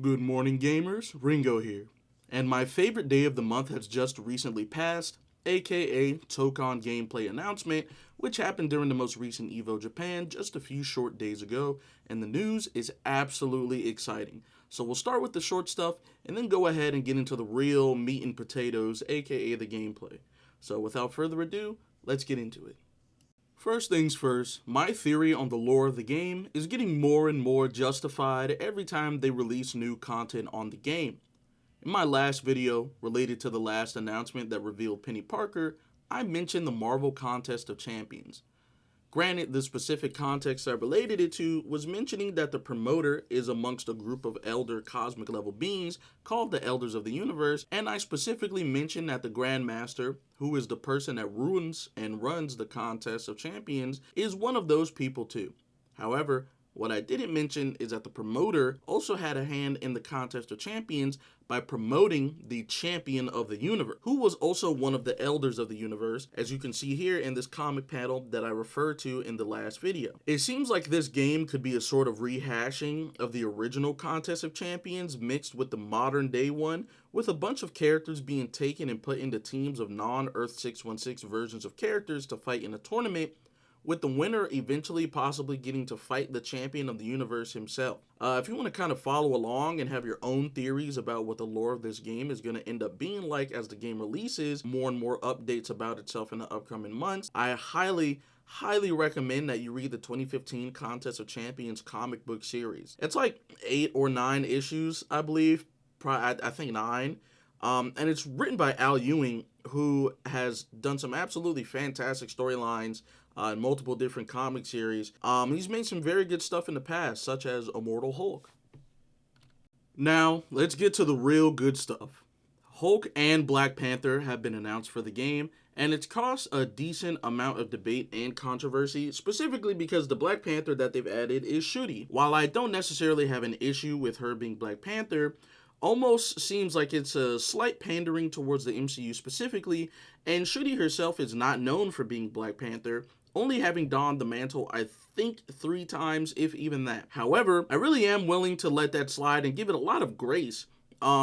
Good morning, gamers. Ringo here. And my favorite day of the month has just recently passed, aka Tokon gameplay announcement, which happened during the most recent EVO Japan just a few short days ago, and the news is absolutely exciting. So we'll start with the short stuff, and then go ahead and get into the real meat and potatoes, aka the gameplay. So without further ado, let's get into it. First things first, my theory on the lore of the game is getting more and more justified every time they release new content on the game. In my last video, related to the last announcement that revealed Penny Parker, I mentioned the Marvel Contest of Champions. Granted, the specific context I related it to was mentioning that the promoter is amongst a group of elder cosmic level beings called the Elders of the Universe, and I specifically mentioned that the Grandmaster, who is the person that ruins and runs the Contest of Champions, is one of those people too. However, what I didn't mention is that the promoter also had a hand in the Contest of Champions by promoting the Champion of the Universe, who was also one of the Elders of the Universe, as you can see here in this comic panel that I referred to in the last video. It seems like this game could be a sort of rehashing of the original Contest of Champions mixed with the modern day one, with a bunch of characters being taken and put into teams of non-Earth 616 versions of characters to fight in a tournament, with the winner eventually possibly getting to fight the champion of the universe himself. If you want to kind of follow along and have your own theories about what the lore of this game is going to end up being like as the game releases more and more updates about itself in the upcoming months, I highly recommend that you read the 2015 Contest of Champions comic book series. It's like 8 or 9 issues, I believe. I think 9. And it's written by Al Ewing, who has done some absolutely fantastic storylines in multiple different comic series. He's made some very good stuff in the past, such as Immortal Hulk. Now, let's get to the real good stuff. Hulk and Black Panther have been announced for the game, and it's caused a decent amount of debate and controversy, specifically because the Black Panther that they've added is Shuri. While I don't necessarily have an issue with her being Black Panther, almost seems like it's a slight pandering towards the MCU specifically, and Shuri herself is not known for being Black Panther, only having donned the mantle I think 3 times, if even that. However, I really am willing to let that slide and give it a lot of grace,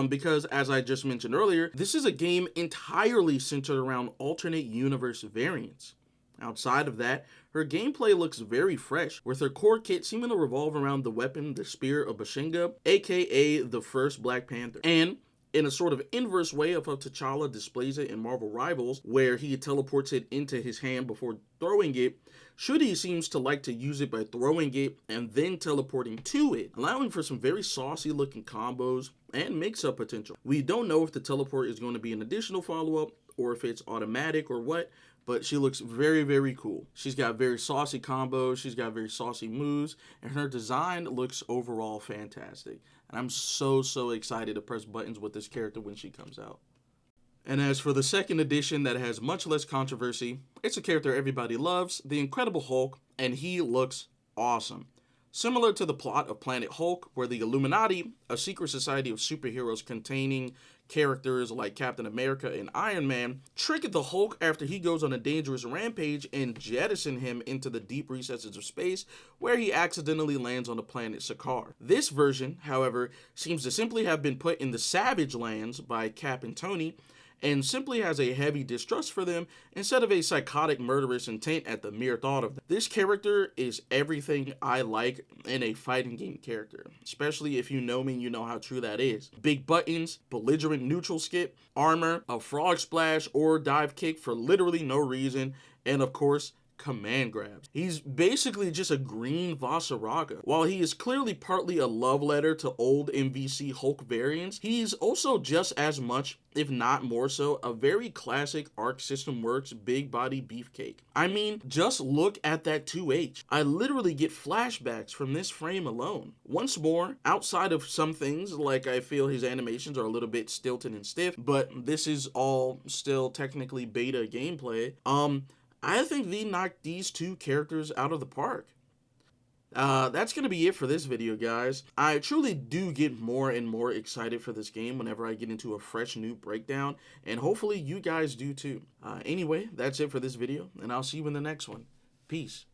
because as I just mentioned earlier, this is a game entirely centered around alternate universe variants. Outside of that, her gameplay looks very fresh, with her core kit seeming to revolve around the weapon, the Spear of Bashinga, aka the first Black Panther. And in a sort of inverse way of how T'Challa displays it in Marvel Rivals, where he teleports it into his hand before throwing it, Shuri seems to like to use it by throwing it and then teleporting to it, allowing for some very saucy looking combos and mix-up potential. We don't know if the teleport is going to be an additional follow-up or if it's automatic or what, but she looks very cool. She's got very saucy combos, she's got very saucy moves, and her design looks overall fantastic. And I'm so excited to press buttons with this character when she comes out. And as for the second edition that has much less controversy, it's a character everybody loves, the Incredible Hulk, and he looks awesome. Similar to the plot of Planet Hulk, where the Illuminati, a secret society of superheroes containing characters like Captain America and Iron Man, trick the Hulk after he goes on a dangerous rampage and jettison him into the deep recesses of space, where he accidentally lands on the planet Sakaar. This version, however, seems to simply have been put in the Savage Lands by Cap and Tony, and simply has a heavy distrust for them instead of a psychotic murderous intent at the mere thought of them. This character is everything I like in a fighting game character, especially if you know me and you know how true that is. Big buttons, belligerent neutral skip, armor, a frog splash or dive kick for literally no reason, and of course, command grabs. He's basically just a green Vasaraga. While he is clearly partly a love letter to old MVC Hulk variants, he's also just as much, if not more so, a very classic Arc System Works big body beefcake. I mean, just look at that 2H. I literally get flashbacks from this frame alone. Once more, outside of some things, like I feel his animations are a little bit stilted and stiff, but this is all still technically beta gameplay, I think they knocked these 2 characters out of the park. That's going to be it for this video, guys. I truly do get more and more excited for this game whenever I get into a fresh new breakdown, and hopefully you guys do too. Anyway, that's it for this video, and I'll see you in the next one. Peace.